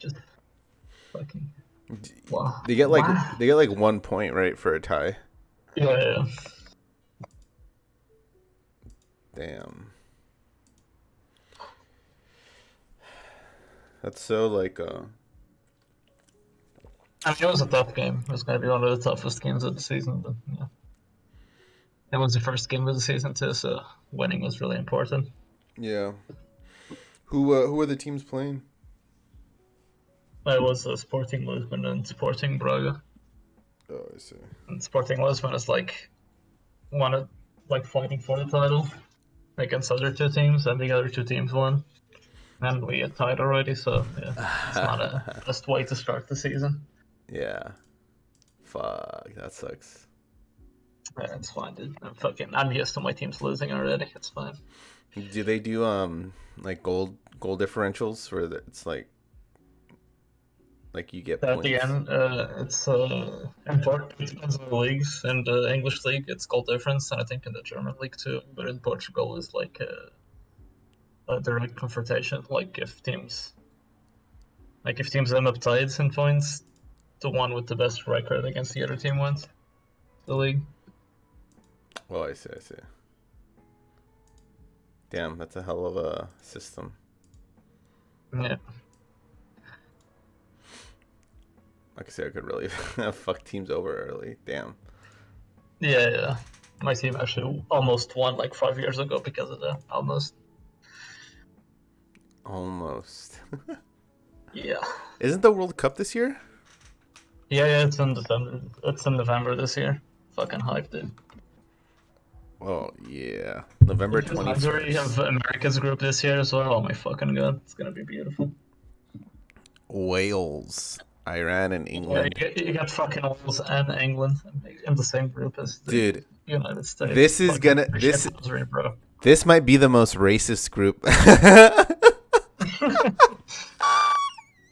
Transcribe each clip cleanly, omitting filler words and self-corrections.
Just fucking D- wow. They get like Wow. 1 point, right, for a tie. Yeah. Damn. That's so like I mean, it was a tough game. It was going to be one of the toughest games of the season, but yeah. It was the first game of the season too, so winning was really important. yeah. Who are the teams playing? It was Sporting Lisbon and Sporting Braga. Oh, I see. And Sporting Lisbon is like one of like fighting for the title against other two teams, and the other two teams won. And we had tied already, so yeah, it's not a best way to start the season. Yeah. Fuck, that sucks. Yeah, it's fine, dude. I'm used to my teams losing already. It's fine. Do they do like goal differentials where it's like you get At the points? end, it's important. It depends on the leagues. In the English league, it's goal difference, and I think in the German league too. But in Portugal, it's like a direct confrontation. Like if teams end up tied in points, the one with the best record against the other team wins the league. Oh, I see. I see. Damn, that's a hell of a system. Yeah, Like I say, I could really fuck teams over early. Damn. yeah. My team actually almost won like 5 years ago because of that. Almost. Almost. Yeah. Isn't the World Cup this year? Yeah. It's in December. It's in November this year. Fucking hype, dude. Oh yeah, November Because twenty Hungary have first. America's group this year as well. Oh my fucking god, it's gonna be beautiful. Wales, Iran, and Yeah, England. you got fucking Wales and England in the same group as the Dude, United States. this is Fucking gonna shit this misery, bro. this might be the most racist group.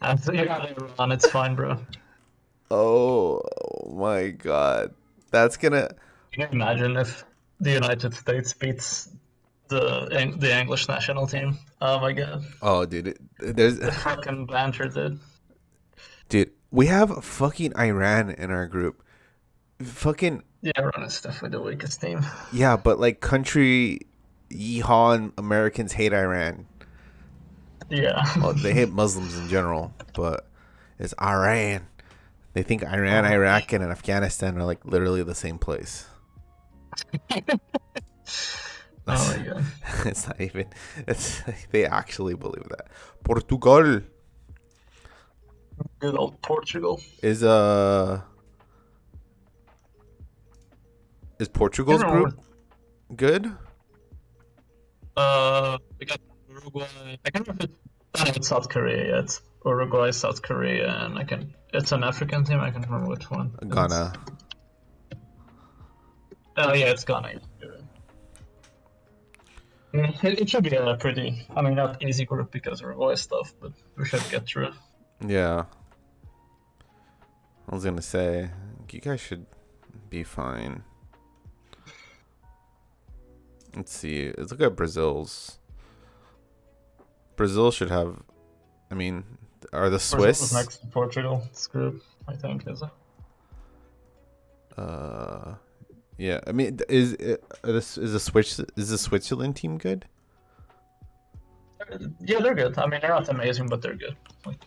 And so you got Iran, it's fine, bro. Oh my god, that's gonna. Can you imagine if the United States beats the English national team? Oh my god, Oh, dude, there's the fucking banter, dude. dude. We have fucking Iran in our group. Fucking Yeah, Iran is definitely the weakest team. yeah, but like country, yeehaw, and Americans hate Iran. Yeah. Well, they hate Muslims in general, but it's Iran. They think Iran, Oh, Iraq, and Afghanistan are like literally the same place. oh my god. It's not even. It's they actually believe that. Portugal Good old Portugal. is is I Portugal's can't remember. group good? We got Uruguay. I can't remember if it's South Korea yet. Uruguay, South Korea, and It's an African team. I can't remember which one it is. Ghana. Oh yeah, it's Ghana. You're right. Yeah, it should be a pretty. I mean, not easy group because Uruguay stuff, but we should get through. Yeah, I was gonna say you guys should be fine. Let's see. Let's look at Brazil's. Brazil should have. I mean, are the Brazil is Swiss? next to Portugal. This group, I think, is it? Uh, yeah. I mean, is the Switzerland team good? Yeah, they're good. I mean, they're not amazing, but they're good. Like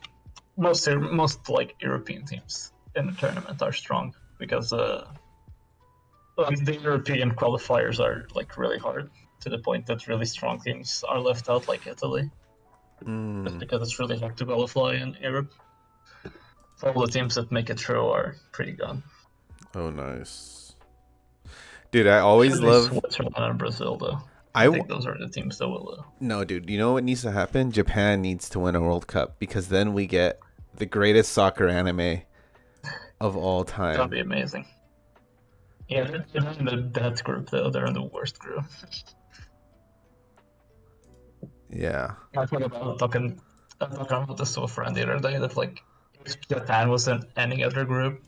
most like European teams in the tournament are strong because like the European qualifiers are like really hard to the point that really strong teams are left out, like Italy, just Mm. because it's really hard to qualify in Europe. So all the teams that make it through are pretty good. Oh, nice. Dude, I Should always be love. Switzerland and Brazil though. I I w- think those are the teams that will. no, dude. You know what needs to happen? Japan needs to win a World Cup because then we get the greatest soccer anime of all That'll time. be amazing. Yeah, they're not in the bad group though. They're in the worst group. Yeah. I thought about talking about this to a friend the other day that like if Japan was in any other group,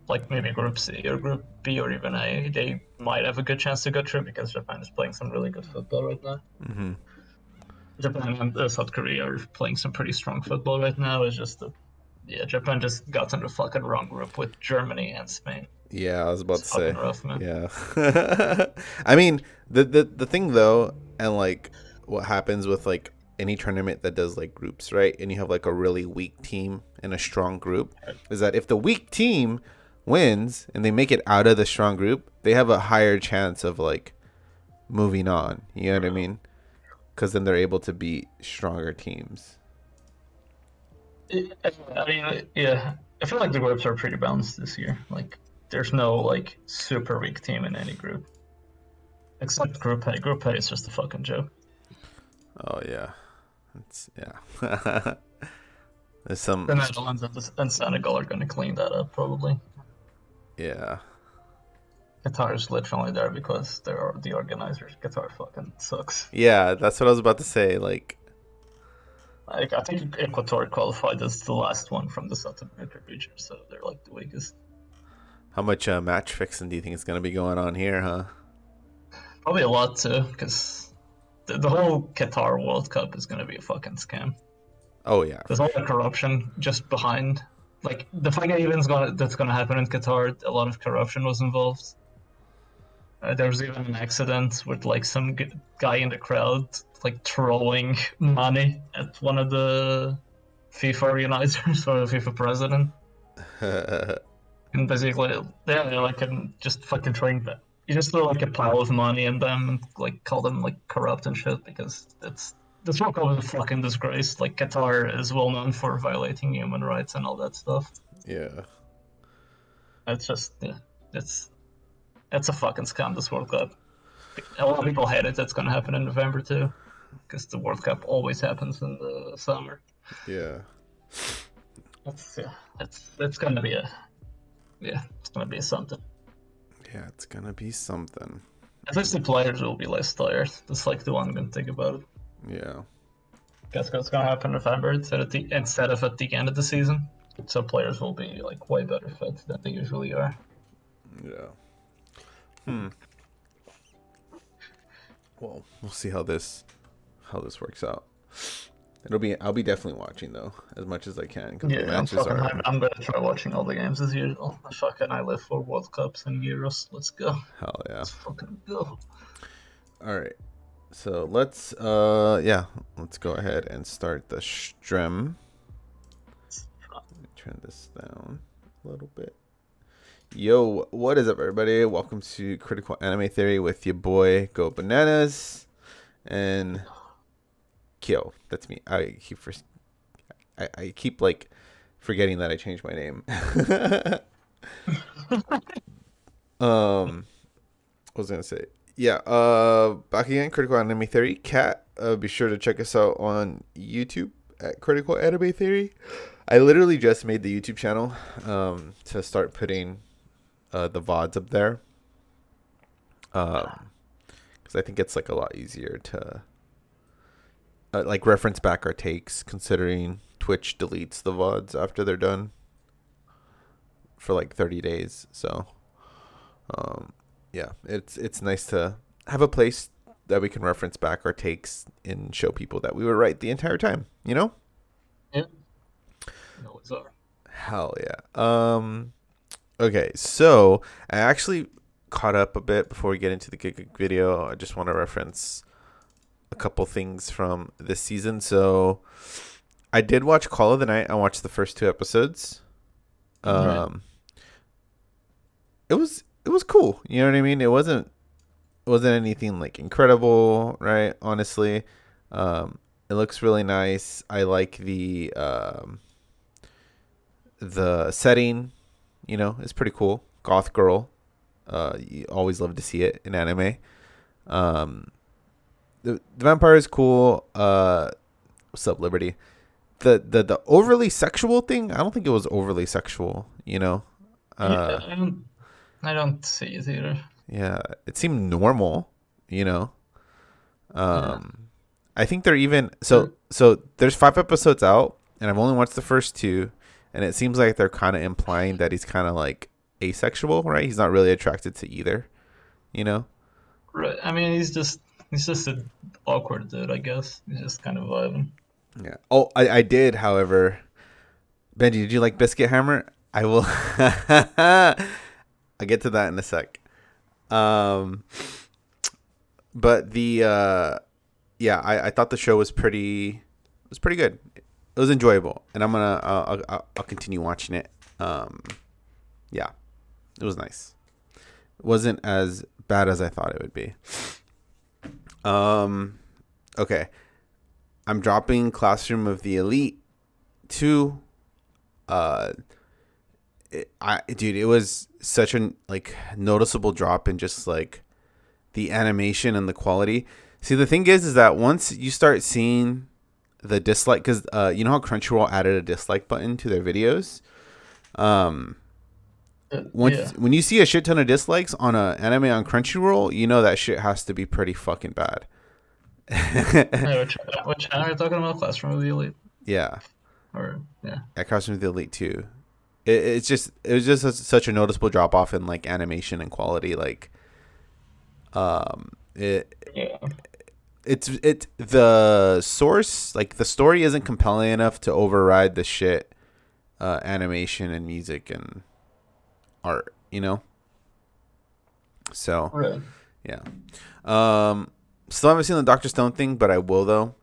like maybe Group C or Group B or even A, they might have a good chance to go through because Japan is playing some really good football right now. Hmm. Japan and South Korea are playing some pretty strong football right now. It's just that, yeah, Japan just got in the fucking wrong group with Germany and Spain. Yeah, I was about It's to fucking say. rough, man. Yeah. I mean, the thing though, and like what happens with like any tournament that does like groups, right? And you have like a really weak team and a strong group, is that if the weak team wins and they make it out of the strong group, they have a higher chance of like moving on. You know what I mean? Because then they're able to beat stronger teams. I mean, yeah, I feel like the groups are pretty balanced this year. Like, there's no like super weak team in any group, except Group A. Group A is just a fucking joke. Oh yeah, it's yeah. There's some The Netherlands and Senegal are going to clean that up probably. yeah. Qatar is literally there because they're the organizers. Qatar fucking sucks. Yeah, that's what I was about to say. Like, Like, I think Ecuador qualified as the last one from the South American region, so they're like the weakest. how much match fixing do you think is gonna be going on here, huh? Probably a lot too, because the whole Qatar World Cup is going to be a fucking scam. Oh yeah, There's for all sure. the corruption just behind. Like the FIGA events that's gonna happen in Qatar, a lot of corruption was involved. There was even an accident with like some guy in the crowd like throwing money at one of the FIFA organizers or the FIFA president, and basically they're like just fucking throwing that. You just throw like a pile of money at them and like call them like corrupt and shit because this World Cup is a fucking disgrace. Like Qatar is well known for violating human rights and all that stuff. Yeah, It's just yeah, it's it's a fucking scam. This World Cup. A lot of people hate it. That's gonna happen in November too, because the World Cup always happens in the summer. yeah, It's yeah, it's gonna be a yeah, it's gonna be a something. yeah. It's gonna be something. At least the players will be less tired. That's like the one good thing about it. Yeah, That's what's gonna happen in November instead of at the end of the season. So players will be like way better fit than they usually are. yeah. Hmm. Well, we'll see how this works out. I'll be definitely watching though, as much as I can, because the Yeah, matches are I'm gonna try watching all the games as usual. I live for World Cups and Euros. Let's go. hell yeah. Let's fucking go. All right. So let's go ahead and start the stream. Turn this down a little bit. Yo, what is up, everybody? Welcome to Critical Anime Theory with your boy Go Bananas and Kyo. That's me. I keep like forgetting that I changed my name. What was I gonna say? Yeah, back again, Critical Anime Theory. Cat, be sure to check us out on YouTube at Critical Anime Theory. I literally just made the YouTube channel to start putting the VODs up there. Because I think it's like a lot easier to like reference back our takes, considering Twitch deletes the VODs after they're done for like 30 days. So yeah, it's nice to have a place that we can reference back our takes and show people that we were right the entire time, you know? Yeah. No, it's over. Hell yeah. Okay, so I actually caught up a bit before we get into the Gigguk video. I just want to reference a couple things from this season. So I did watch Call of the Night. I watched the first 2 episodes. It was cool. You know what I mean? It wasn't anything like incredible, right? Honestly. It looks really nice. I like the setting, you know, it's pretty cool. Goth girl. You always love to see it in anime. The vampire is cool. What's up, Liberty? The overly sexual thing, I don't think it was overly sexual, you know. Yeah, I don't see it either. Yeah, it seemed normal, you know. Yeah. I think they're even so there's 5 episodes out and I've only watched the first 2, and it seems like they're kind of implying that he's kind of like asexual, right? He's not really attracted to either, you know. Right. I mean, he's just He's just an awkward dude, I guess. He's just kind of vibing. Yeah. Oh, I did, however. Benji, did you like Biscuit Hammer? I will. I'll get to that in a sec. But yeah, I thought the show was pretty good. It was enjoyable, and I'll continue watching it. Yeah, it was nice. It wasn't as bad as I thought it would be. Okay, I'm dropping Classroom of the Elite 2. Dude, it was such a noticeable drop in just like the animation and the quality. See, the thing is that once you start seeing the dislike, because you know how Crunchyroll added a dislike button to their videos. When you see a shit ton of dislikes on an anime on Crunchyroll, you know that shit has to be pretty fucking bad. Hey, which anime are you talking about? Classroom of the Elite? Yeah. Yeah. Classroom of the Elite 2. It was just such a noticeable drop off in like animation and quality. Like, it's the source, like the story isn't compelling enough to override the shit animation and music and art, you know. So Right. yeah. Still haven't seen the Dr. Stone thing, but I will though.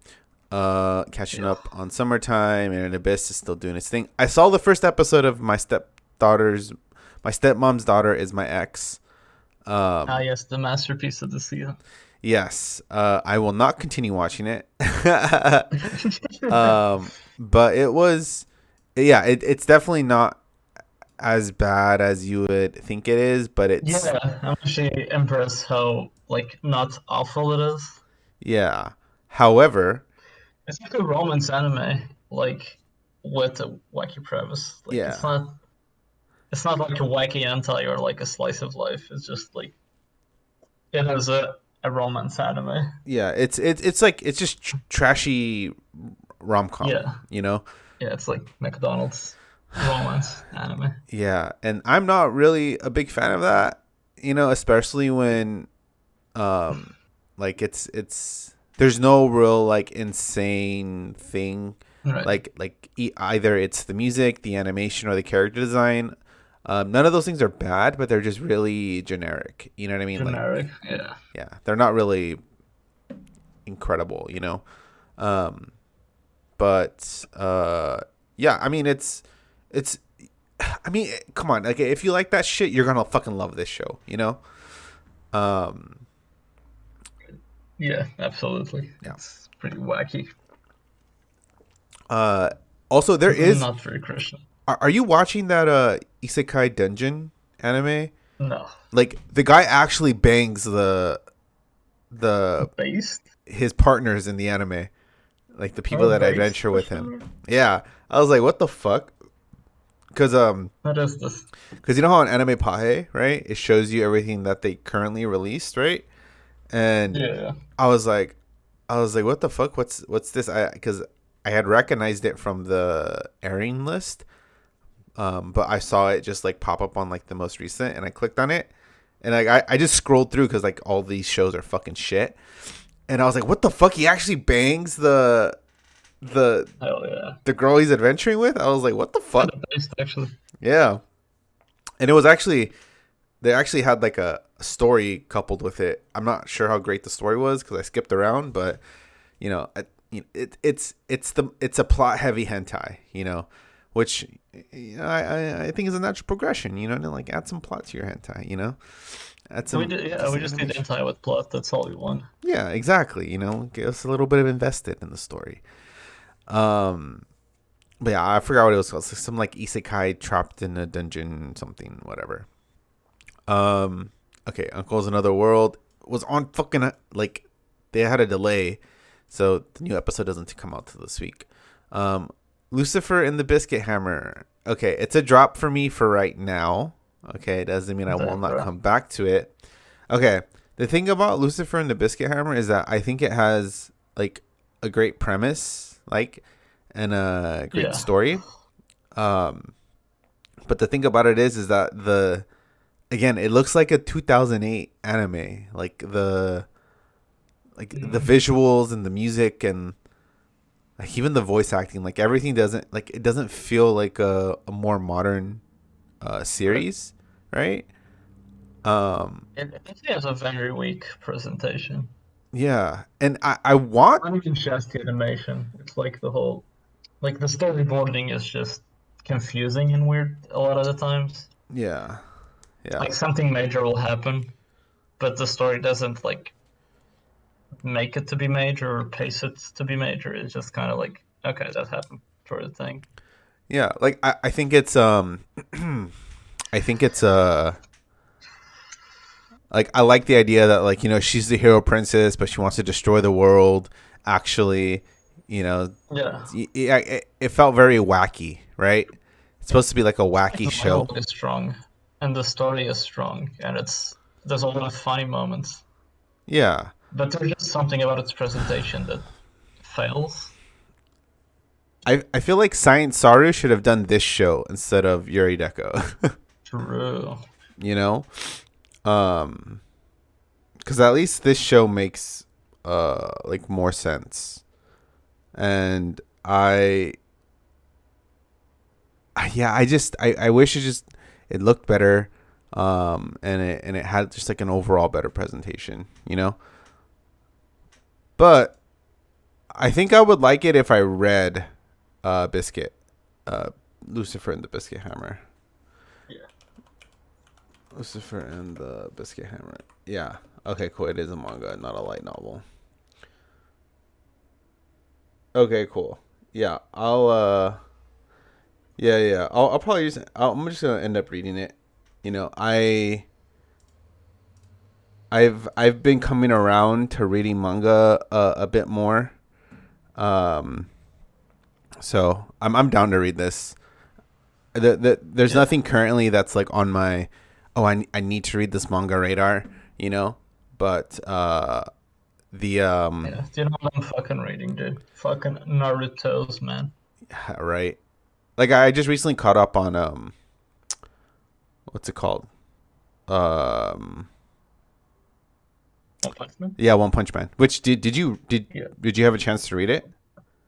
Catching up on Summertime, and Abyss is still doing its thing. I saw the first episode of My Stepmom's Daughter is My Ex. Yes, the masterpiece of the season. Yes, I will not continue watching it. But it was, yeah, it's definitely not as bad as you would think it is, but it's I'm actually impressed how like not awful it is. yeah. However, It's like a romance anime, like with a wacky premise. Like yeah, it's not like a wacky anti or like a slice of life. It's just like it is a romance anime. yeah, it's like it's just trashy rom-com, Yeah, you know. yeah, it's like McDonald's romance anime. Yeah, and I'm not really a big fan of that, you know, especially when like it's there's no real like insane thing, Right. either it's the music, the animation, or the character design. None of those things are bad, but they're just really generic. You know what I mean? Generic. Like, Yeah. yeah, they're not really incredible, you know. But yeah, I mean it's I mean, come on, like if you like that shit, you're gonna fucking love this show, you know. Um, Yeah, absolutely. yeah. It's pretty wacky. Also there is. Not very Christian. Are you watching that Isekai Dungeon anime? No. Like the guy actually bangs the Based? his partners in the anime, like the people Oh, that based adventure for with sure. him. Yeah, I was like, what the fuck? Because What is this? you know how on Anime Pahe, right? It shows you everything that they currently released, right? And Yeah. I was like, what the fuck? What's this? Because I had recognized it from the airing list, but I saw it just like pop up on like the most recent, and I clicked on it, and like I just scrolled through because like all these shows are fucking shit, and I was like, what the fuck? He actually bangs the Hell yeah. girl he's adventuring with. I was like, what the fuck? Based, actually. Yeah, and it was actually they actually had like a story coupled with it. I'm not sure how great the story was because I skipped around, but you know, it's a plot heavy hentai, you know, which you know, I think is a natural progression, you know, to like add some plot to your hentai, you know, add some. We just need anti with plot. That's all we want. Yeah, exactly. You know, give us a little bit of invested in the story. But yeah, I forgot what it was called. Some like isekai trapped in a dungeon, something, whatever. Okay, Uncle's Another World was on fucking like they had a delay, so the new episode doesn't come out till this week. Lucifer and the Biscuit Hammer. Okay, it's a drop for me for right now. Okay, it doesn't mean I will not come back to it. Okay, the thing about Lucifer and the Biscuit Hammer is that I think it has like a great premise, like, and a great story. But the thing about it is that again, it looks like a 2008 anime, like the like the visuals and the music and like even the voice acting, like everything doesn't feel like a more modern series, right? It has a very weak presentation. Yeah, and I want Not even just the animation. It's like the whole, like the storyboarding is just confusing and weird a lot of the times. yeah, yeah, Like something major will happen, but the story doesn't like make it to be major or pace it to be major. It's just kind of like, okay, that happened, sort of thing. yeah. Like I think it's I think it's like I like the idea that like she's the hero princess, but she wants to destroy the world. Actually, you know, Yeah. it felt very wacky, right? It's supposed to be like a wacky The show. dialogue is strong, and the story is strong, and there's a lot of funny moments. Yeah, But there's just something about its presentation that fails. I feel like Science Saru should have done this show instead of Yuri Deco. True. you know, um, because at least this show makes like more sense, and yeah, I wish it looked better, and it had just like an overall better presentation, But I think I would like it if I read Biscuit, uh, Lucifer and the Biscuit Hammer. Yeah. Lucifer and the Biscuit Hammer. Yeah. Okay, cool. It is a manga, not a light novel. Okay, cool. Yeah, yeah. I'll probably I'm just gonna end up reading it. I've been coming around to reading manga a bit more. Um, so I'm down to read this. There's nothing currently that's like on my I need to read this manga radar, but the Yeah. Do you know what I'm fucking reading, dude? Fucking Naruto's, man. right, like I just recently caught up on what's it called? Um, One Punch Man? yeah, One Punch Man. Which Yeah. did you have a chance to read it?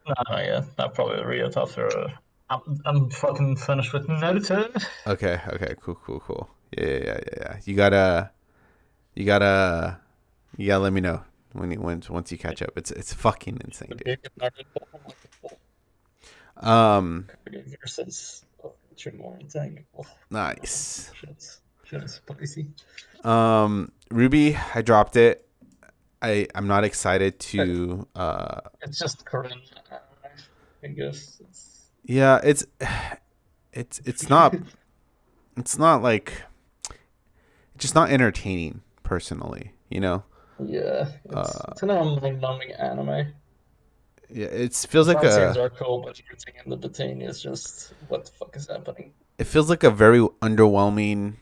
No, not yet. I'll probably read it after. I'm fucking finished with Naruto. Okay, cool. Yeah. You gotta let me know once you catch up. It's fucking insane, dude. Versus more thing. Nice. Shit's spicy. RWBY, I dropped it. I'm not excited to It's just Korean. I guess yeah, it's not like it's just not entertaining personally, yeah. It's an mind-numbing anime. Yeah, it feels like Fight scenes are cool, but everything in the bikini is just what the fuck is happening. it feels like a very underwhelming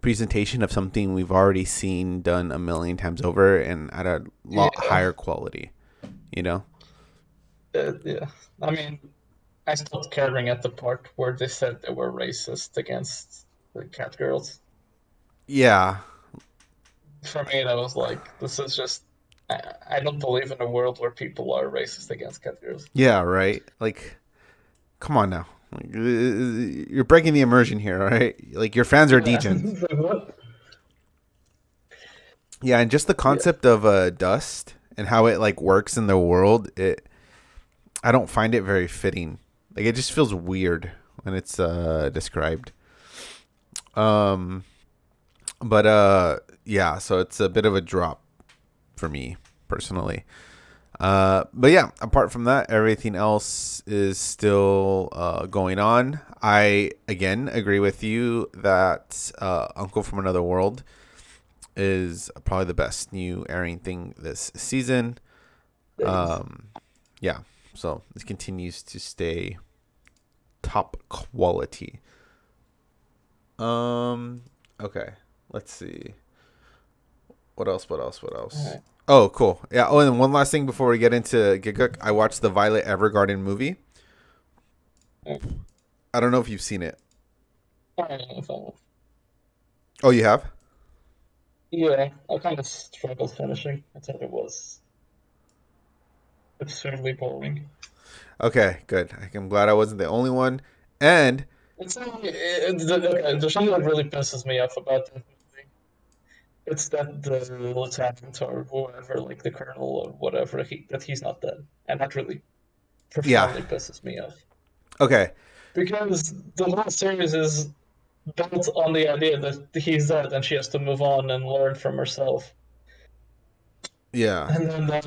presentation of something we've already seen done a million times over and at a lot higher quality, Yeah. I mean, I stopped caring at the part where they said they were racist against the cat girls. Yeah. For me, that was like, this is just. I don't believe in a world where people are racist against cat girls. Yeah, right? Like, come on now. Like, you're breaking the immersion here, all right? Like, your fans are degens. What? Yeah, and just the concept of dust and how it, like, works in the world, I don't find it very fitting. Like, it just feels weird when it's described. But yeah, so it's a bit of a drop for me personally. But yeah, apart from that, everything else is still going on. I again agree with you that Uncle from Another World is probably the best new airing thing this season. Yeah, so it continues to stay top quality. Okay, let's see. What else? Right. Oh, cool. Yeah. Oh, and one last thing before we get into Gigguk, I watched the Violet Evergarden movie. I don't know if you've seen it. Oh, you have? Yeah, I kind of struggled finishing. I thought it was absurdly boring. Okay, good. I'm glad I wasn't the only one. And It's not, the thing that really pisses me off about that movie, it's that the lieutenant or whoever, like the colonel or whatever, that he's not dead, and that really yeah, profoundly pisses me off okay, because the whole series is built on the idea that he's dead and she has to move on and learn from herself. yeah, And then now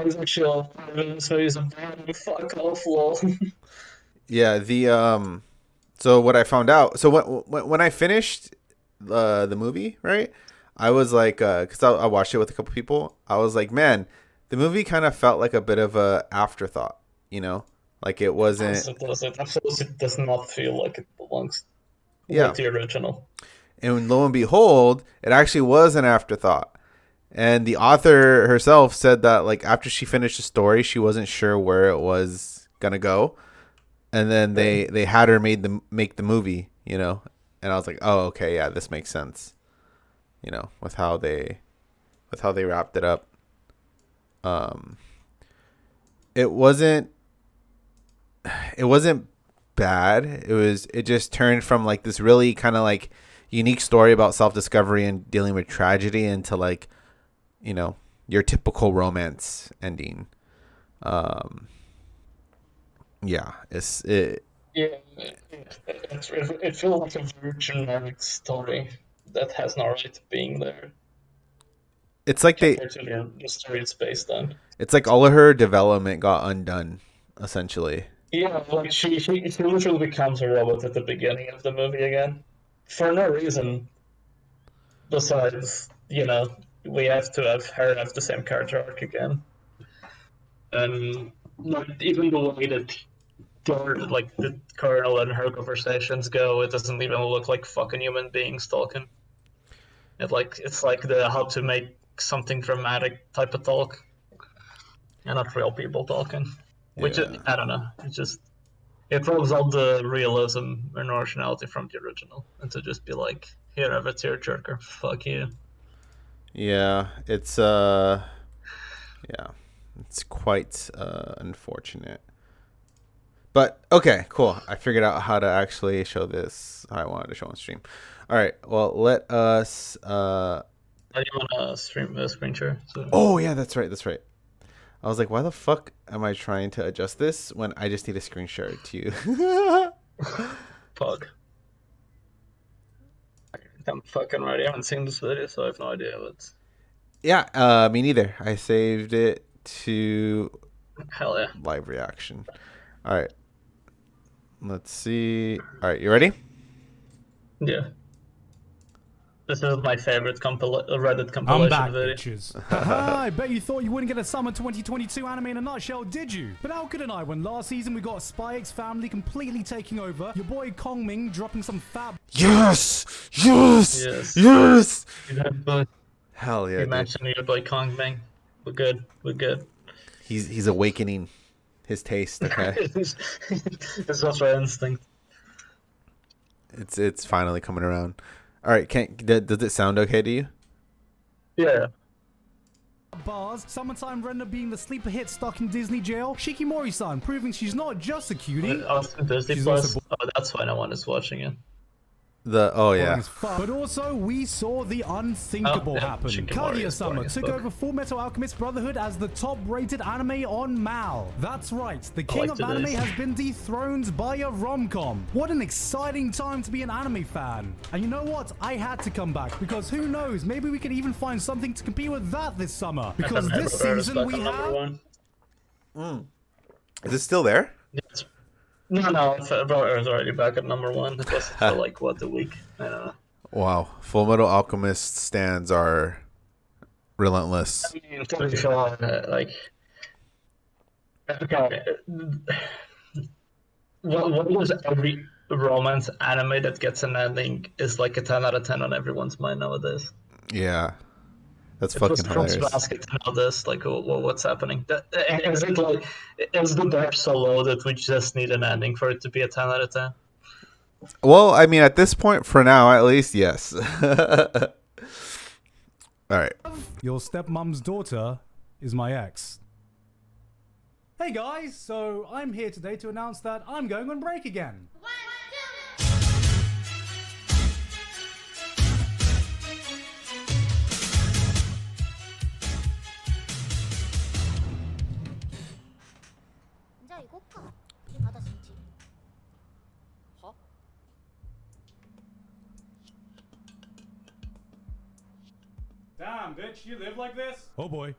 he's actually so he's a bad fuck off lol. yeah. So what I found out, so when I finished the movie, right? I was like, because I watched it with a couple people. I was like, man, the movie kind of felt like a bit of a afterthought, you know, like it wasn't. It absolutely does not feel like it belongs with Yeah, the original. and lo and behold, it actually was an afterthought. And the author herself said that like after she finished the story, she wasn't sure where it was gonna go, and then they had her make the movie, you know. And I was like, oh, okay, yeah, this makes sense, you know, with how they wrapped it up. Um, it wasn't it wasn't bad. It just turned from like this really kind of like unique story about self discovery and dealing with tragedy into like, you know, your typical romance ending. Um, yeah, Yeah, it feels like a very generic story that has no right being there it's like compared to the story it's based on. it's like all of her development got undone, essentially. Yeah, like she literally becomes a robot at the beginning of the movie again. For no reason besides, we have to have her have the same character arc again. And like even the way that like the colonel and her conversations go, it doesn't even look like fucking human beings talking. It's like the how to make something dramatic type of talk, and not real people talking. Which Yeah, I don't know. It robs all the realism and originality from the original, and to just be like, here, have a tearjerker. Fuck you. yeah. Yeah, it's quite unfortunate. But okay, cool. I figured out how to actually show this. How I wanted to show on stream. All right. Well, let us. How do you want to stream a screen share? So, Oh yeah, that's right. That's right. I was like, why the fuck am I trying to adjust this when I just need a screen share it to you? fuck. I'm fucking ready. I haven't seen this video, so I have no idea what's. Yeah, me neither. I saved it to Hell yeah. live reaction. All right. Let's see. All right, you ready? Yeah. This is my favorite Reddit compilation I'm back, video. bitches. Haha, I bet you thought you wouldn't get a summer 2022 anime in a nutshell, did you? But how couldn't I when last season we got Spy X Family completely taking over, your boy Kong Ming dropping some fat... Yes! Yes! Yes. Yes! But Hell yeah, you dude. mentioned your boy Kong Ming. We're good. We're good. He's awakening his taste, okay? It's also instinct. It's finally coming around. All right, does it sound okay to you? Yeah. Bars, Summertime Render being the sleeper hit stuck in Disney jail, Shikimori-san proving she's not just a cutie. Disney She's Plus. also Oh, that's why no one is watching it. Yeah. But also, we saw the unthinkable happen. Kaguya-sama took over Full Metal Alchemist Brotherhood as the top-rated anime on MAL. That's right, the king of anime has been dethroned by a rom-com. What an exciting time to be an anime fan. And you know what? I had to come back, because who knows, maybe we could even find something to compete with that this summer. Because this season we have... Is it still there? Yes. No, Brother is already back at number 1. It was for like, what, a week? I don't know. Wow. Full Metal Alchemist stands are relentless. I mean, to be fair, like, okay, what was every romance anime that gets an ending is like a 10 out of 10 on everyone's mind nowadays. Yeah. That's It was fucking Fruits hilarious. Basket to know this, like, what's happening? Is it like, is the bar so low that we just need an ending for it to be a 10 out of 10? Well, I mean, at this point, for now, at least, yes. All right. Your stepmom's daughter is my ex. Hey guys, so I'm here today to announce that I'm going on break again. Damn, bitch, you live like this? Oh boy.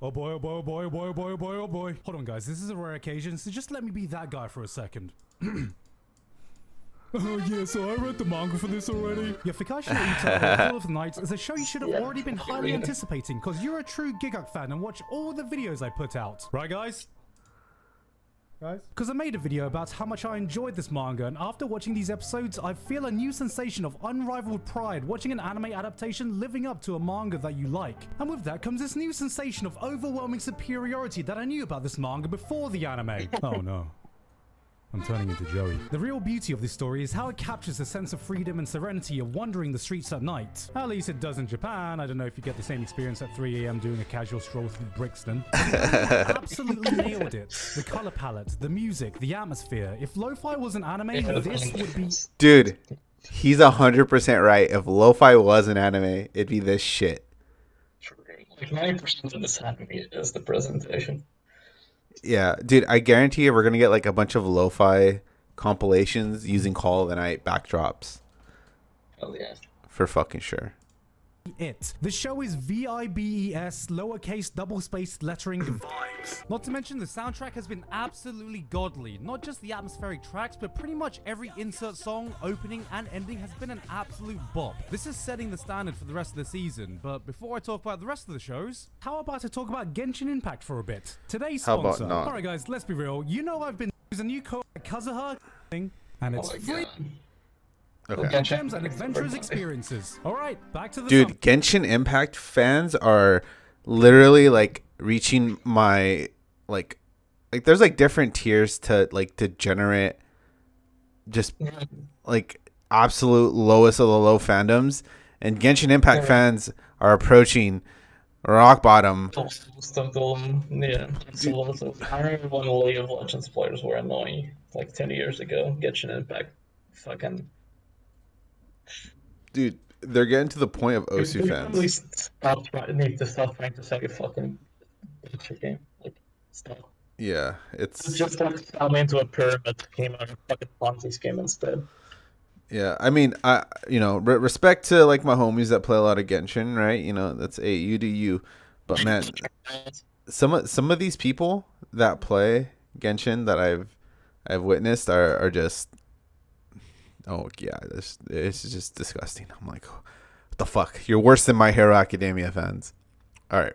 Oh boy, oh boy, oh boy, oh boy, oh boy, oh boy, oh boy. Hold on, guys, this is a rare occasion, so just let me be that guy for a second. Oh yeah, so I read the manga for this already. Yeah, Fikashi Ito, Call of the Night is a show you should have already been highly anticipating, because you're a true Gigguk fan and watch all the videos I put out. Right, guys? Because I made a video about how much I enjoyed this manga, and after watching these episodes, I feel a new sensation of unrivaled pride watching an anime adaptation living up to a manga that you like. And with that comes this new sensation of overwhelming superiority that I knew about this manga before the anime. Oh no. I'm turning into Joey. The real beauty of this story is how it captures a sense of freedom and serenity of wandering the streets at night. At least it does in Japan. I don't know if you get the same experience at 3 AM doing a casual stroll through Brixton. Absolutely nailed it. The color palette, the music, the atmosphere. If lo-fi was an anime, this would be... Dude, he's 100% right. If lo-fi was an anime, it'd be this shit. Like 90% of this anime is the presentation. Yeah, dude, I guarantee you we're going to get like a bunch of lo-fi compilations using Call of the Night backdrops. Hell yeah. For fucking sure. The show is VIBES, lowercase double-spaced lettering vibes. Not to mention the soundtrack has been absolutely godly. Not just the atmospheric tracks, but pretty much every insert song, opening and ending has been an absolute bop. This is setting the standard for the rest of the season, but before I talk about the rest of the shows, how about I talk about Genshin Impact for a bit? Today's sponsor. How about not? Alright guys, let's be real. You know I've been using a new code YAKUZA'S thing, and it's free. Okay. Gems and adventurous experiences. All right, back to the Dude, Genshin Impact fans are literally like reaching my like there's like different tiers to like degenerate, just like absolute lowest of the low fandoms, and Genshin Impact fans are approaching rock bottom. Most of them, yeah. I remember when League of Legends players were annoying like 10 years ago. Genshin Impact, fucking. Dude, they're getting to the point of Osu fans. Need to stop trying to sell a fucking picture game. Like, stop. Yeah, it's just like sell into a pyramid game or a fucking Ponzi scheme instead. Yeah, I mean, respect to like my homies that play a lot of Genshin, right? You know, that's you do you. But man, some of these people that play Genshin that I've witnessed are just. Oh yeah, this is just disgusting. I'm like, what the fuck? You're worse than My Hero Academia fans. All right.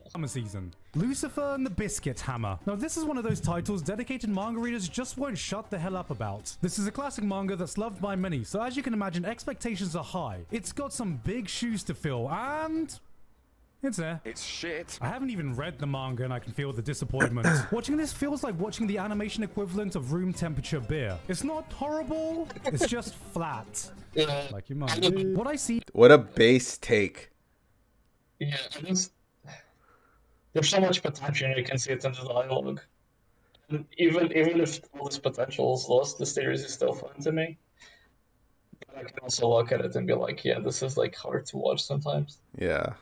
Summer season. Lucifer and the Biscuit Hammer. Now this is one of those titles dedicated manga readers just won't shut the hell up about. This is a classic manga that's loved by many, so as you can imagine, expectations are high. It's got some big shoes to fill, and it's there. It's shit. I haven't even read the manga and I can feel the disappointment. Watching this feels like watching the animation equivalent of room temperature beer. It's not horrible, it's just flat. Yeah. Like you might do. What I see. What a base take. Yeah, there's so much potential, you can see it in the dialogue. And even if all this potential is lost, the series is still fun to me. But I can also look at it and be like, yeah, this is like hard to watch sometimes. Yeah.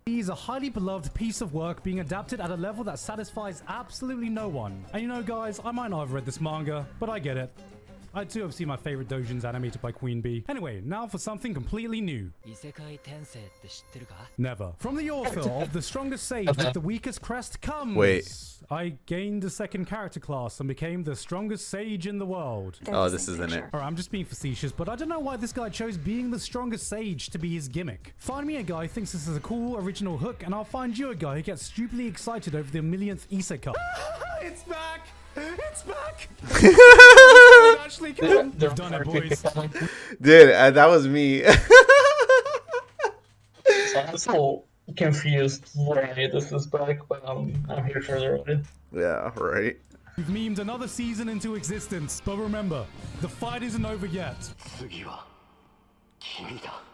Is a highly beloved piece of work being adapted at a level that satisfies absolutely no one. And you know guys, I might not have read this manga, but I get it. I too have seen my favorite doujins animated by QUEENDOM. Anyway, now for something completely new. Never. From the author of The Strongest Sage with the Weakest Crest comes... Wait. I gained a second character class and became the strongest sage in the world. Oh, this isn't it. Alright, I'm just being facetious, but I don't know why this guy chose being the strongest sage to be his gimmick. Find me a guy who thinks this is a cool original hook, and I'll find you a guy who gets stupidly excited over the millionth isekai. It's back! It's back! It actually come. We've done it, boys. Dude, that was me. So I'm so confused why this is back, but I'm here for the ride. Yeah, right. We've memed another season into existence, but remember, the fight isn't over yet.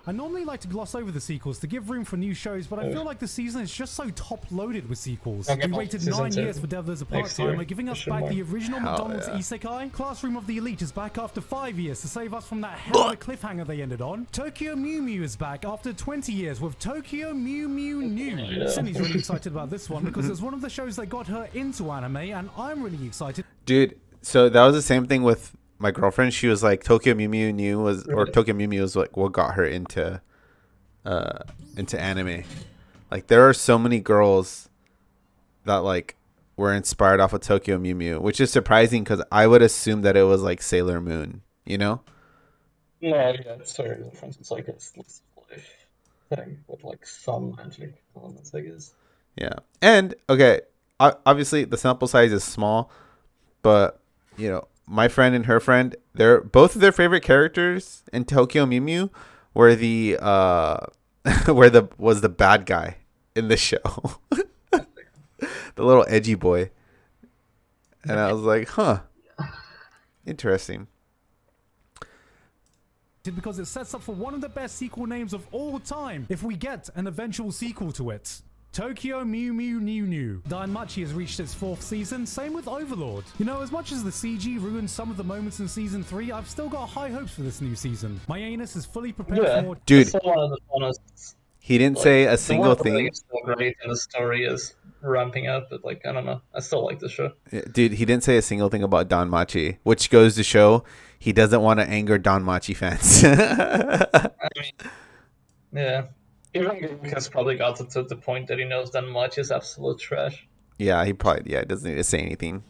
I normally like to gloss over the sequels to give room for new shows, but I feel like the season is just so top-loaded with sequels. We waited 9 years for Devil as a Part-Timer, giving us back the original McDonald's Isekai. Classroom of the Elite is back after 5 years to save us from that hell of a cliffhanger they ended on. Tokyo Mew Mew is back after 20 years with Tokyo Mew Mew New. Cindy's really excited about this one because it's one of the shows that got her into anime, and I'm really excited. Dude, so that was the same thing with my girlfriend. She was like, Tokyo Mew Mew New was, or Tokyo Mew Mew was like what got her into anime. Like, there are so many girls that like were inspired off of Tokyo Mew Mew, which is surprising because I would assume that it was like Sailor Moon, you know? No, yeah, it's very different. It's like a slice of life thing with like some magic elements, I guess. Yeah. And okay, obviously the sample size is small, but you know, my friend and her friend, they're both of their favorite characters in Tokyo Mew Mew were the was the bad guy in the show. The little edgy boy. And I was like, huh. Interesting. Because it sets up for one of the best sequel names of all time if we get an eventual sequel to it. Tokyo Mew Mew New. Danmachi has reached its 4th season, same with Overlord. You know, as much as the CG ruined some of the moments in season 3, I've still got high hopes for this new season. My anus is fully prepared for more. Dude, Honest, he didn't say a single thing. It's still great and the story is ramping up, but like, I don't know. I still like the show. Dude, he didn't say a single thing about Danmachi, which goes to show he doesn't want to anger Danmachi fans. I mean, yeah. Even Gigguk has probably gotten to the point that he knows Danmachi is absolute trash. Yeah, he probably doesn't need to say anything.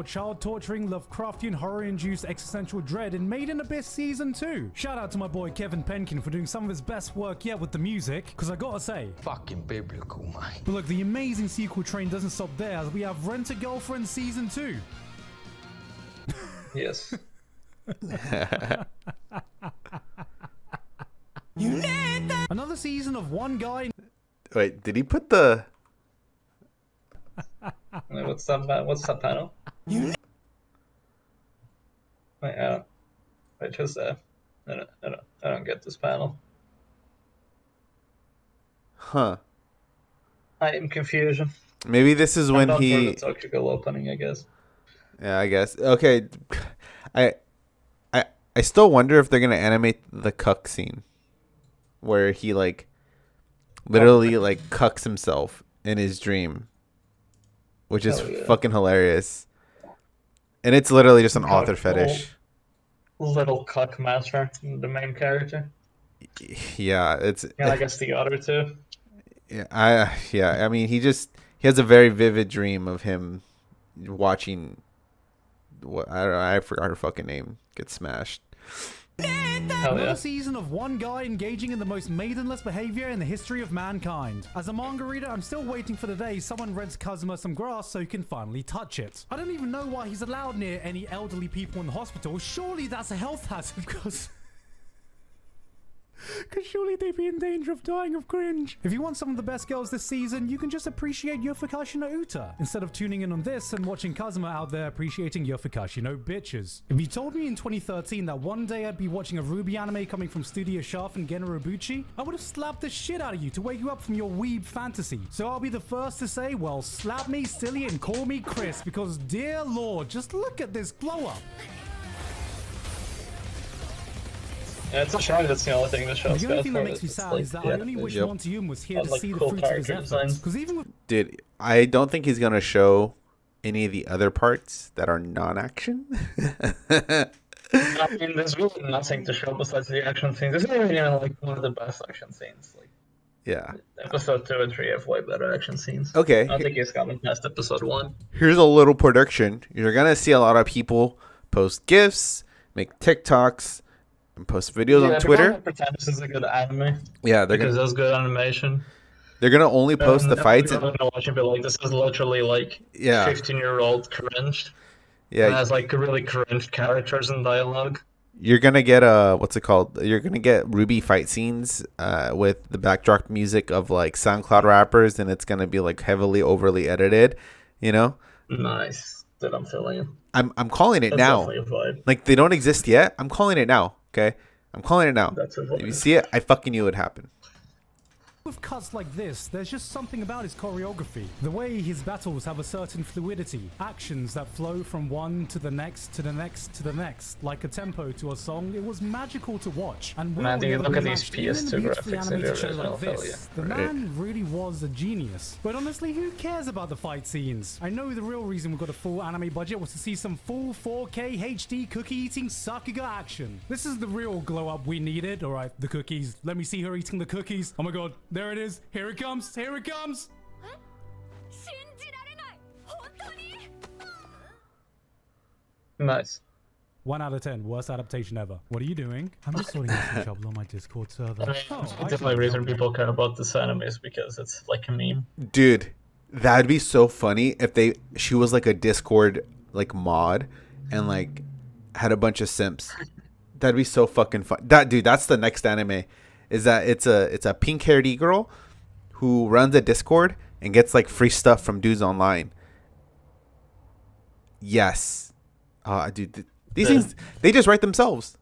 Child torturing, Lovecraftian, horror-induced existential dread in Made in Abyss Season 2. Shout out to my boy Kevin Penkin for doing some of his best work yet with the music, because I gotta say, fucking biblical, man. But look, the amazing sequel train doesn't stop there, as we have Rent-A-Girlfriend Season 2. Yes. Another season of one guy. Wait, did he put the... What's that panel? Wait, I don't get this panel. Huh. I am confusion. Maybe this is when he... the Tokyo opening, I guess. Yeah, I guess. Okay. I still wonder if they're going to animate the cuck scene. Where he, like, literally, like, cucks himself in his dream. Which is fucking hilarious. And it's literally just an author fetish. Little cuck master, the main character. Yeah, it's... Yeah, I guess the other two. Yeah, I mean, he has a very vivid dream of him watching... I forgot her fucking name. Get smashed. Another season of one guy engaging in the most maidenless behavior in the history of mankind. As a manga reader, I'm still waiting for the day someone rents Kazuma some grass so he can finally touch it. I don't even know why he's allowed near any elderly people in the hospital. Surely that's a health hazard, because surely they'd be in danger of dying of cringe. If you want some of the best girls this season, you can just appreciate your Fukashi no Uta, instead of tuning in on this and watching Kazuma out there appreciating your Fukashi no bitches. If you told me in 2013 that one day I'd be watching a RWBY anime coming from Studio Shaft and Genrobuchi, I would have slapped the shit out of you to wake you up from your weeb fantasy. So I'll be the first to say, well, slap me silly and call me Chris, because dear lord, just look at this glow up. Yeah, it's a shame that's the only thing the show's The only thing that makes me sad is that I only wish Montayum was here to see the fruits of his efforts. Because even with... Dude, I don't think he's going to show any of the other parts that are non-action. I mean, there's really nothing to show besides the action scenes. This isn't even like one of the best action scenes. Like, yeah. Episode 2 and 3 have way better action scenes. Okay. I don't think he's gotten past episode 1. Here's a little prediction. You're going to see a lot of people post GIFs, make TikToks, and post videos on Twitter. Pretend this is a good anime. Yeah, because there's good animation. They're gonna only post the fights. I'm gonna watch and be like, this is literally like 15-year-old cringe. Yeah, it has like really cringe characters and dialogue. You're gonna get what's it called? You're gonna get RWBY fight scenes with the backdrop music of like SoundCloud rappers, and it's gonna be like heavily overly edited. You know? Nice. That I'm feeling. I'm calling it now. Like, they don't exist yet. I'm calling it now. Okay, I'm calling it now. That's If you see it, I fucking knew it would happen. With cuts like this, there's just something about his choreography. The way his battles have a certain fluidity, actions that flow from one to the next, to the next, to the next, like a tempo to a song. It was magical to watch. And Man, do you look at these PS2 graphics in the original? Hell yeah. The man really was a genius. But honestly, who cares about the fight scenes? I know the real reason we got a full anime budget was to see some full 4K HD cookie-eating Sakuga action. This is the real glow-up we needed. All right, the cookies. Let me see her eating the cookies. Oh my god. There it is. Here it comes. Here it comes. Nice. 1 out of 10. Worst adaptation ever. What are you doing? I'm just sorting out some trouble on my Discord server. The only reason people care about this anime is because it's like a meme. Dude, that'd be so funny if she was like a Discord like mod and like had a bunch of simps. That'd be so fucking fun. That's the next anime. Is that it's a pink-haired e-girl who runs a Discord and gets like free stuff from dudes online. Yes. Dude, these things, they just write themselves.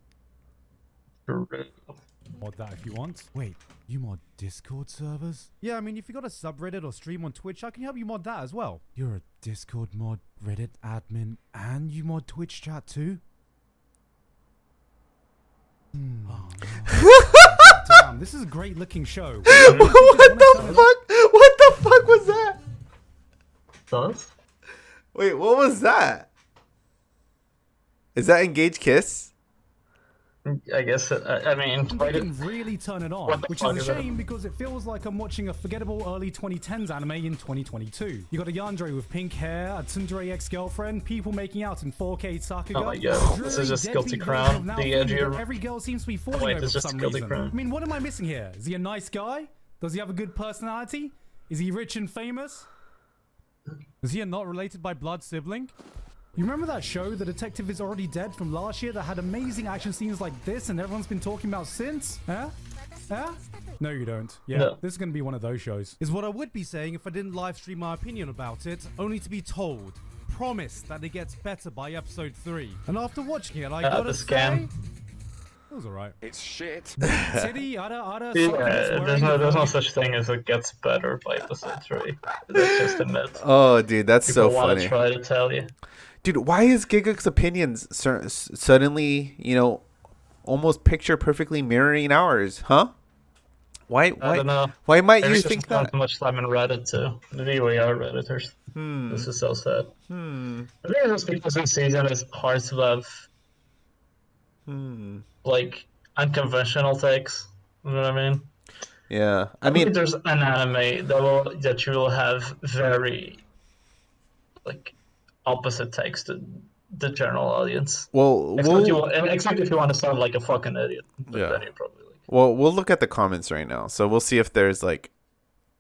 Mod that if you want. Wait, you mod Discord servers? Yeah, I mean, if you got a subreddit or stream on Twitch, I can help you mod that as well. You're a Discord mod, Reddit admin, and you mod Twitch chat too? Oh, no. Damn, this is a great looking show. What the fuck? What the fuck was that? Does? Wait, what was that? Is that Engage Kiss? I guess, I mean... They can really turn it on, which is a shame because it feels like I'm watching a forgettable early 2010s anime in 2022. You got a yandere with pink hair, a tsundere ex-girlfriend, people making out in 4K Sakuga. Oh my god, this is just Guilty Crown, the edgier... Every girl seems to be falling over for some reason. Crown. I mean, what am I missing here? Is he a nice guy? Does he have a good personality? Is he rich and famous? Is he a not related by blood sibling? You remember that show, The Detective Is Already Dead, from last year that had amazing action scenes like this and everyone's been talking about since? Huh? Huh? No, you don't. Yeah, no. This is going to be one of those shows. Is what I would be saying if I didn't live stream my opinion about it, only to be told, promised that it gets better by episode 3. And after watching it, I gotta say... It was alright. It's shit. Titty, there's no such thing as it gets better by episode 3. That's just a myth. Oh, dude, that's People so funny. want to try to tell you. Dude, why is Gigguk's opinions suddenly, almost picture perfectly mirroring ours, huh? Why? I don't know. Why might Maybe you think that? Too much time in Reddit too. Maybe we are Redditors. This is so sad. I think it's because this season is hard to have, like, unconventional takes. You know what I mean? Yeah, I mean, there's an anime that you will have very, like, opposite takes to the general audience. Well, except if you want to sound like a fucking idiot. But then you probably Well, we'll look at the comments right now. So we'll see if there's like,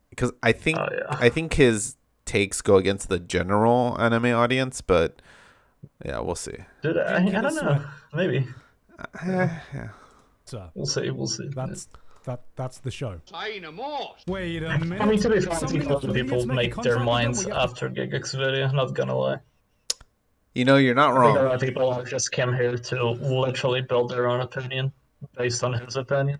because I think his takes go against the general anime audience, but yeah, we'll see. Dude, I don't know. Maybe. Yeah. So, we'll see. That's the show. Wait a minute. I mean, to be fair, people make their minds after Gigguk's video. Not gonna lie. You're not wrong. I think a lot of people just came here to literally build their own opinion based on his opinion,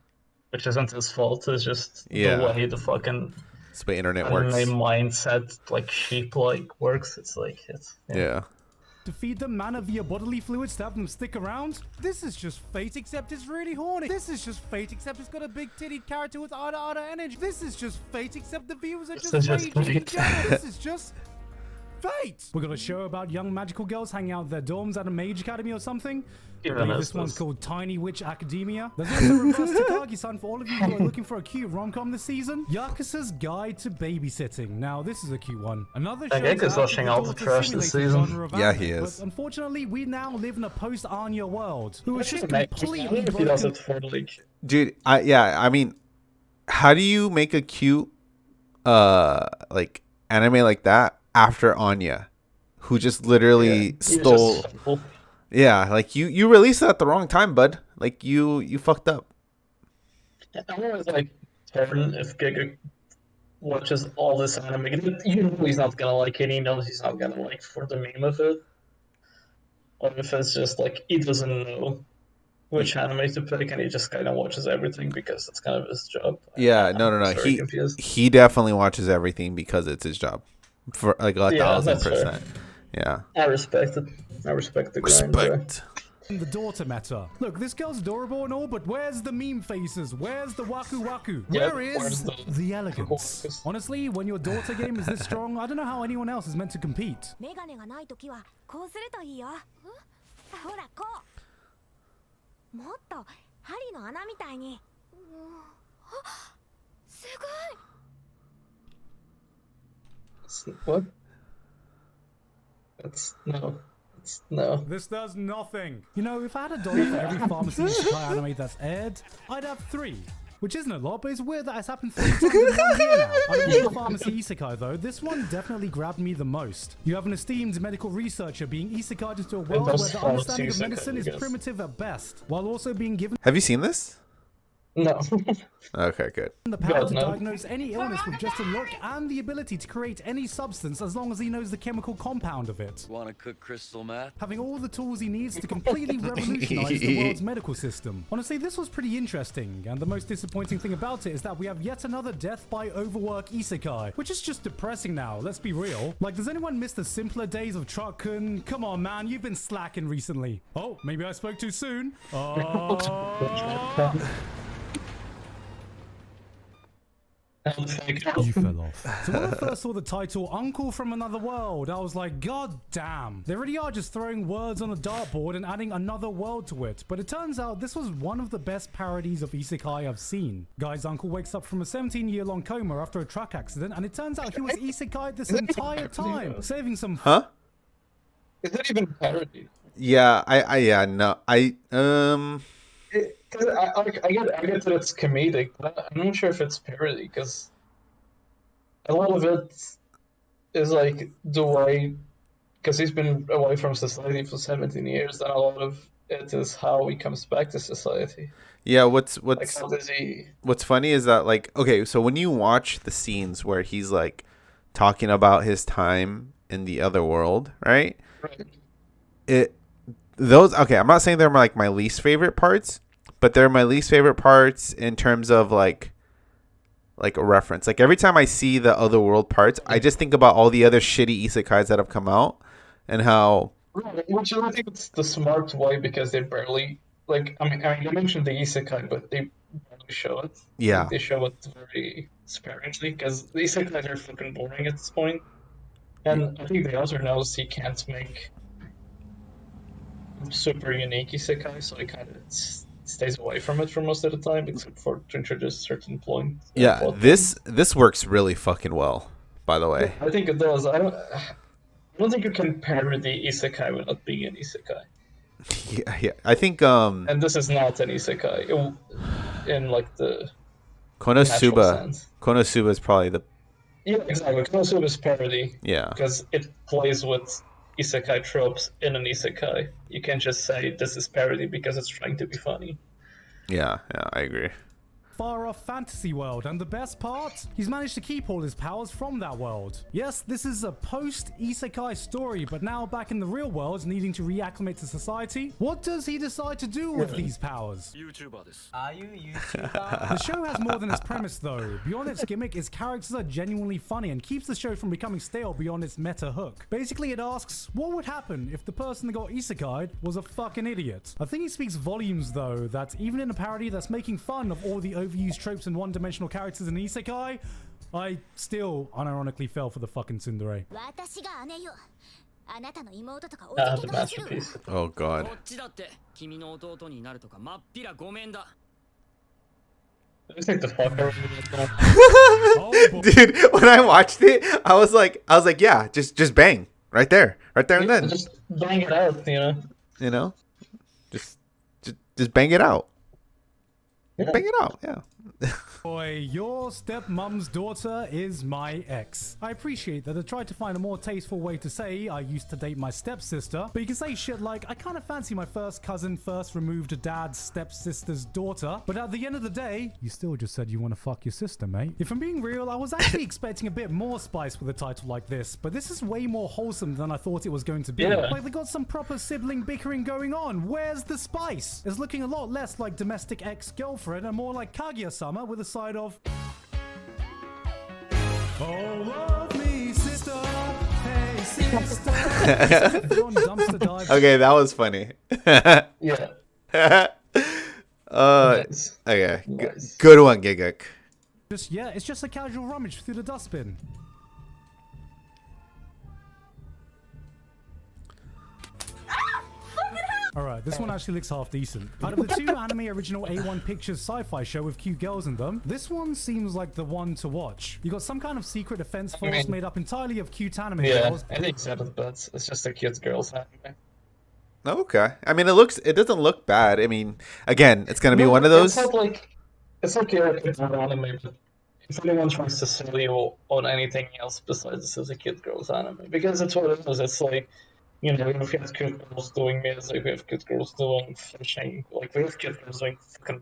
which isn't his fault. It's just the way the fucking it's the way internet works. Mindset, like sheep, works. It's like yeah. To feed them mana via bodily fluids to have them stick around? This is just fate, except it's really horny. This is just fate, except it's got a big tittied character with ada energy. This is just fate, except the viewers are just raging in general. This is just fate. We're gonna show about young magical girls hanging out at their dorms at a mage academy or something. This one's called Tiny Witch Academia. There's also Reverse Takagi-san for all of you who are looking for a cute rom-com this season. YAKUZA'S Guide to Babysitting. Now, this is a cute one. Another show is watching all the trash this season. Yeah, he is. But unfortunately, we now live in a post-Anya world. Who is just completely broken. He does it for the league. Dude, I mean, how do you make a cute, like, anime like that after Anya, who just literally stole... Yeah, like you released it at the wrong time, bud. Like you fucked up. I'm always like, if Gigguk watches all this anime, you know he's not gonna like it. He knows he's not gonna like for the meme of it, or if it's just like he doesn't know which anime to pick, and he just kind of watches everything because it's kind of his job. Yeah, no. I'm very confused. He definitely watches everything because it's his job, for like 1,000%. Yeah, I respect it. I respect the grind. respect. The daughter meta. Look, this girl's adorable and all, but where's the meme faces? Where's the waku waku? Where is the elegance? Honestly, when your daughter game is this strong, I don't know how anyone else is meant to compete. What? That's no. No. This does nothing. You know, if I had a dollar for every pharmacy isekai anime that's aired, I'd have 3. Which isn't a lot, but it's weird that it's happened 3 times in 1 year now. Out of all the pharmacy isekai though, this one definitely grabbed me the most. You have an esteemed medical researcher being isekai'd into a world where the understanding of medicine is primitive at best, while also being given... Have you seen this? No. Okay, good. The power to diagnose any illness with just a look and the ability to create any substance as long as he knows the chemical compound of it. Want to cook crystal meth? Having all the tools he needs to completely revolutionize the world's medical system. Honestly, this was pretty interesting, and the most disappointing thing about it is that we have yet another death by overwork isekai, which is just depressing now, let's be real. Like, does anyone miss the simpler days of Truck-kun? Come on, man, you've been slacking recently. Oh, maybe I spoke too soon. You fell off. So when I first saw the title Uncle from Another World, I was like, God damn. They really are just throwing words on a dartboard and adding another world to it. But it turns out this was one of the best parodies of isekai I've seen. Guy's uncle wakes up from a 17-year-long coma after a truck accident, and it turns out he was isekai this entire time, saving some... Huh? Is that even parody? Yeah, I get that it's comedic, but I'm not sure if it's parody, because a lot of it is like the way, because he's been away from society for 17 years, and a lot of it is how he comes back to society. Yeah, what's Like, how does he... What's funny is that, like, okay, so when you watch the scenes where he's like talking about his time in the other world, right? Right. Okay, I'm not saying they're like my least favorite parts, but they're my least favorite parts in terms of like a reference. Like, every time I see the other world parts, I just think about all the other shitty isekais that have come out and how... Right, which I think it's the smart way, because they barely, like, I mean, you mentioned the isekai, but they barely show it. Yeah. Like, they show it very sparingly, because the isekais are fucking boring at this point. And I think the author knows he can't make super unique isekai, so he kind of stays away from it for most of the time, except for to introduce certain points. Yeah, this works really fucking well, by the way. I think it does. I don't think you can parody isekai without being an isekai. Yeah. I think And this is not an isekai in like the Konosuba is probably the... Yeah, exactly. Konosuba is parody. Yeah. Because it plays with isekai tropes in an isekai. You can't just say this is parody because it's trying to be funny. Yeah, I agree. Far-off fantasy world, and the best part? He's managed to keep all his powers from that world. Yes, this is a post-isekai story, but now back in the real world, needing to reacclimate to society. What does he decide to do with these powers? Are you YouTuber? The show has more than its premise though. Beyond its gimmick, its characters are genuinely funny and keeps the show from becoming stale beyond its meta hook. Basically, it asks, what would happen if the person that got isekai'd was a fucking idiot? I think it speaks volumes though, that even in a parody that's making fun of all the overused tropes and one-dimensional characters in isekai, I still unironically fell for the fucking tsundere. The masterpiece. Oh god. I think the fucker. Oh, Dude, when I watched it, I was like, yeah, just bang right there and then. Just bang it out, you know. You know, just bang it out. Yeah. Bang it out, yeah. Boy, your stepmom's daughter is my ex. I appreciate that I tried to find a more tasteful way to say I used to date my stepsister, but you can say shit like, I kind of fancy my first cousin first removed dad's stepsister's daughter, but at the end of the day, you still just said you want to fuck your sister, mate. If I'm being real, I was actually expecting a bit more spice with a title like this, but this is way more wholesome than I thought it was going to be. Yeah. Like they got some proper sibling bickering going on. Where's the spice? It's looking a lot less like domestic ex-girlfriend and more like Kaguya-sama with a side of oh, love me, sister. Hey, sister. Dumpster dive. Okay, that was funny. Yeah. Nice. Okay. Nice. Good one, Gigguk. It's just a casual rummage through the dustbin. Alright, this one actually looks half decent. Out of the two anime original A1 Pictures sci-fi show with cute girls in them, this one seems like the one to watch. You got some kind of secret defense force made up entirely of cute anime girls. I think so, but it's just a cute girls anime. Okay. I mean, it doesn't look bad. I mean, again, it's gonna be one of those. It's like you're a kid anime, but if anyone tries to sell you on anything else besides this is a kid girls anime, because it's what it is. It's like, you know, we have cute girls doing music, we have cute girls doing fishing, like we have cute girls doing fucking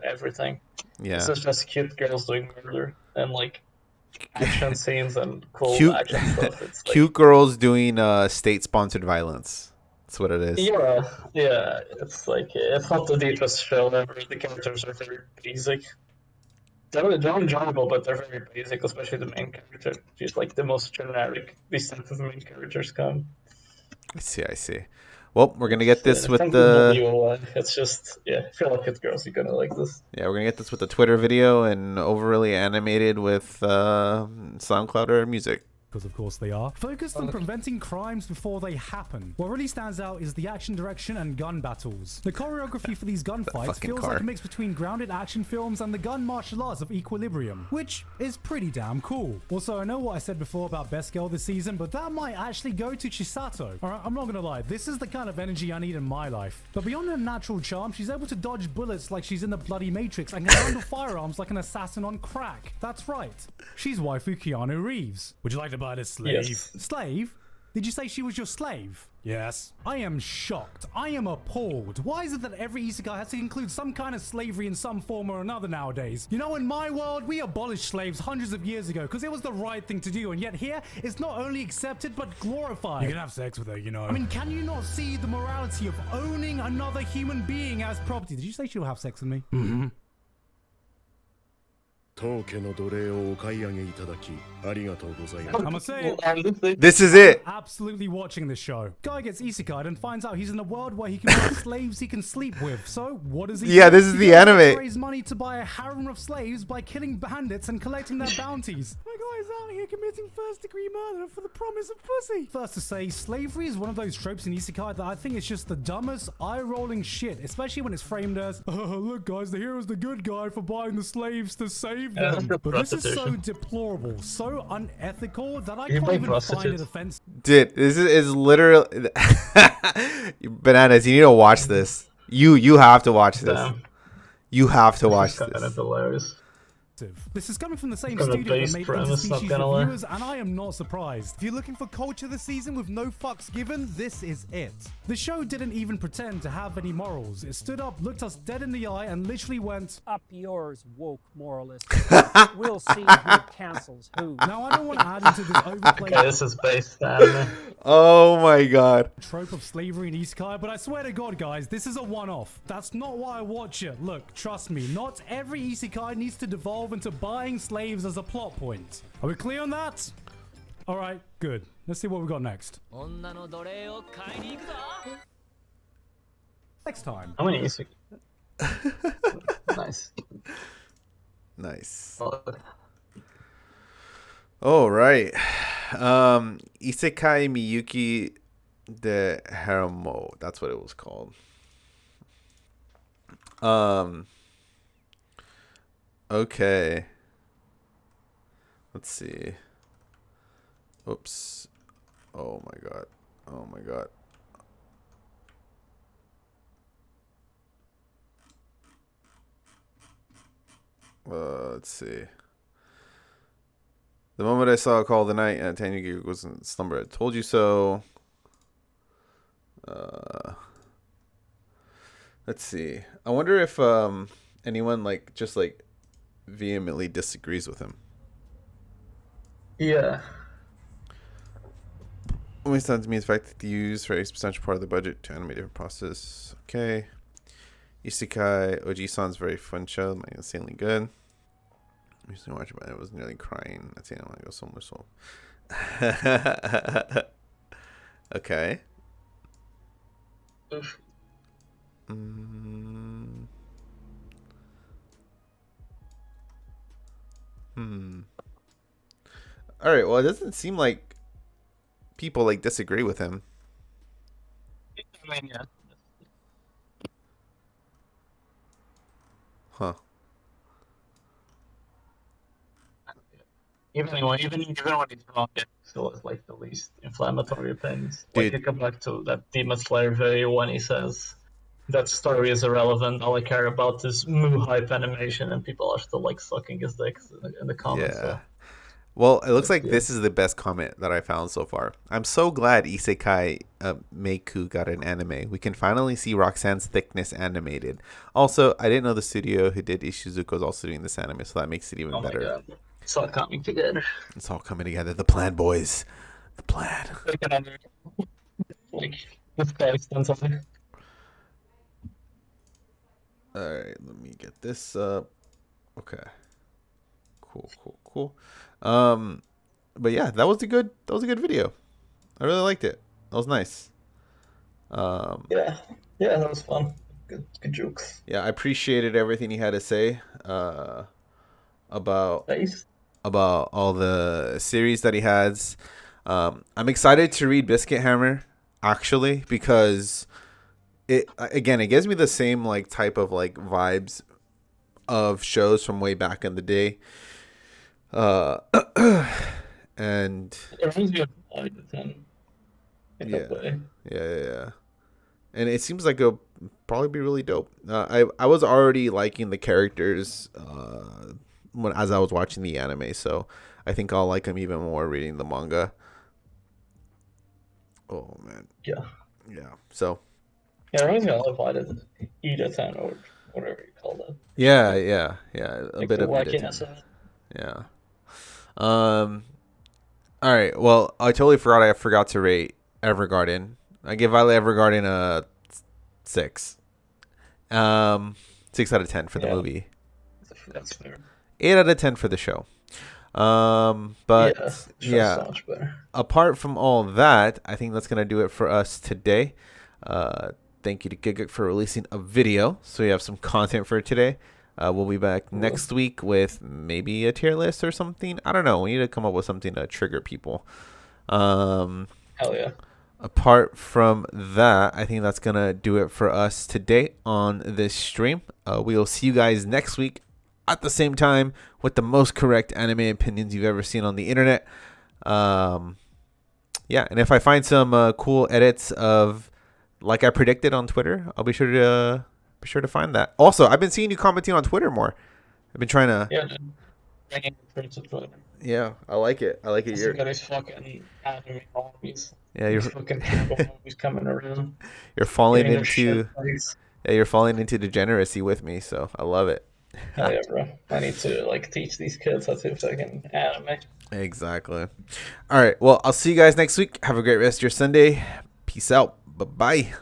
everything. Yeah. This is just cute girls doing murder and like action scenes and cool Cute- action stuff. It's like, Cute girls doing state-sponsored violence. That's what it is. yeah. It's like it's not the deepest show ever. The characters are very basic. They're enjoyable, but they're very basic, especially the main character. She's like the most generic these type of main characters come. I see. Well, we're gonna get this with Thank the. you, it's just I feel like it girls, you're gonna like this. Yeah, we're gonna get this with the Twitter video and overly animated with SoundCloud or music. Because of course they are. Focused on preventing crimes before they happen. What really stands out is the action direction and gun battles. The choreography for these gunfights feels like a mix between grounded action films and the gun martial arts of Equilibrium, which is pretty damn cool. Also, I know what I said before about best girl this season, but that might actually go to Chisato. Alright, I'm not gonna lie, this is the kind of energy I need in my life. But beyond her natural charm, she's able to dodge bullets like she's in the bloody Matrix and can handle firearms like an assassin on crack. That's right. She's waifu Keanu Reeves. Would you like to buy this slave? Yes. Slave? Did you say she was your slave? Yes. I am shocked. I am appalled. Why is it that every isekai has to include some kind of slavery in some form or another nowadays? You know, in my world, we abolished slaves hundreds of years ago because it was the right thing to do, and yet here, it's not only accepted but glorified. You can have sex with her, you know. I mean, can you not see the morality of owning another human being as property? Did you say she'll have sex with me? Mm-hmm. I'ma say it. This is it. Absolutely watching this show. Guy gets isekai'd and finds out he's in a world where he can buy slaves he can sleep with. So what does he do? Yeah, this is the anime. Raise money to buy a harem of slaves by killing bandits and collecting their bounties. My guy's out here committing first-degree murder for the promise of pussy. First to say, slavery is one of those tropes in isekai that I think is just the dumbest, eye-rolling shit, especially when it's framed as, look guys, the hero's the good guy for buying the slaves to save them. But this is so deplorable, so unethical that I can't even find it offensive. Dude, this is literally Bananas. You need to watch this. You have to watch this. Damn. You have to watch Kind this. of hilarious. This is coming from the same Kind of studio that based made premise, not Interspecies gonna lie. Reviewers, and I am not surprised. If you're looking for culture this season with no fucks given, this is it. The show didn't even pretend to have any morals. It stood up, looked us dead in the eye, and literally went, Up yours, woke moralist. We'll see who cancels who. now I don't want to add into this overplayed Okay, this is based anime. Oh my god. trope of slavery in isekai, but I swear to God, guys, this is a one-off. That's not why I watch it. Look, trust me, not every isekai needs to devolve into buying slaves as a plot point. Are we clear on that? Alright, good. Let's see what we got next. Next time. How many is it? Nice. Nice. Oh, All right. Isekai Miyuki de Haramo. That's what it was called. Okay. Let's see. Oops. Oh my god. Oh my god. Let's see. The moment I saw Call of the Night and Tanya Gigguk was in slumber. I told you so. Let's see. I wonder if anyone just vehemently disagrees with him. Yeah. Only sounds to me the fact that they use for a substantial part of the budget to animate different process. Okay. Isekai Oji-san's very fun show. My insanely good. I used to watch it, but I was nearly crying. That's it. I want to go somewhere. So. Okay. Oof. All right. Well, it doesn't seem like people disagree with him. I mean, yeah. Huh. Even when he's wrong, it still is the least inflammatory opinions. Dude. You come back to that Demon Slayer video when he says that story is irrelevant. All I care about is moo hype animation, and people are still sucking his dicks in the comments. Yeah. So. Well, it looks like this is the best comment that I found so far. I'm so glad Isekai Meiku got an anime. We can finally see Roxanne's thickness animated. Also, I didn't know the studio who did Ishizuka was also doing this anime, so that makes it even better. My God. It's all coming together. It's all coming together. The plan, boys. The plan. This guy stands up there. All right, let me get this up. Okay. Cool. But yeah, that was a good video. I really liked it. That was nice. Yeah, that was fun. Good jokes. Yeah, I appreciated everything he had to say about all the series that he has. I'm excited to read Biscuit Hammer actually, because it gives me the same type of vibes of shows from way back in the day. And it reminds me of 5 to 10 in that way. Yeah. And it seems like it'll probably be really dope. I was already liking the characters as I was watching the anime, so I think I'll like them even more reading the manga. Oh man. Yeah. So. Yeah, it reminds me of 5 to 10 or whatever you call that. Yeah. A bit of wackiness. Yeah. All right. Well, I totally forgot to rate Evergarden. I give Violet Evergarden a 6. 6 out of 10 for the movie. That's fair. 8 out of 10 for the show. But yeah, so much better. Apart from all that, I think that's gonna do it for us today. Thank you to Gigguk for releasing a video, so we have some content for today. We'll be back next week with maybe a tier list or something. I don't know. We need to come up with something to trigger people. Hell yeah. Apart from that, I think that's going to do it for us today on this stream. We will see you guys next week at the same time with the most correct anime opinions you've ever seen on the internet. And if I find some cool edits of like I predicted on Twitter, I'll be sure to find that. Also, I've been seeing you commenting on Twitter more. I've been trying to. Yeah, I like it. You're got his fucking anime hobbies. Yeah, you're fucking hobbies coming around. You're falling into. Yeah, you're falling into degeneracy with me, so I love it. Hell yeah, bro! I need to teach these kids how to fucking anime. Exactly. All right. Well, I'll see you guys next week. Have a great rest of your Sunday. Peace out. Bye-bye.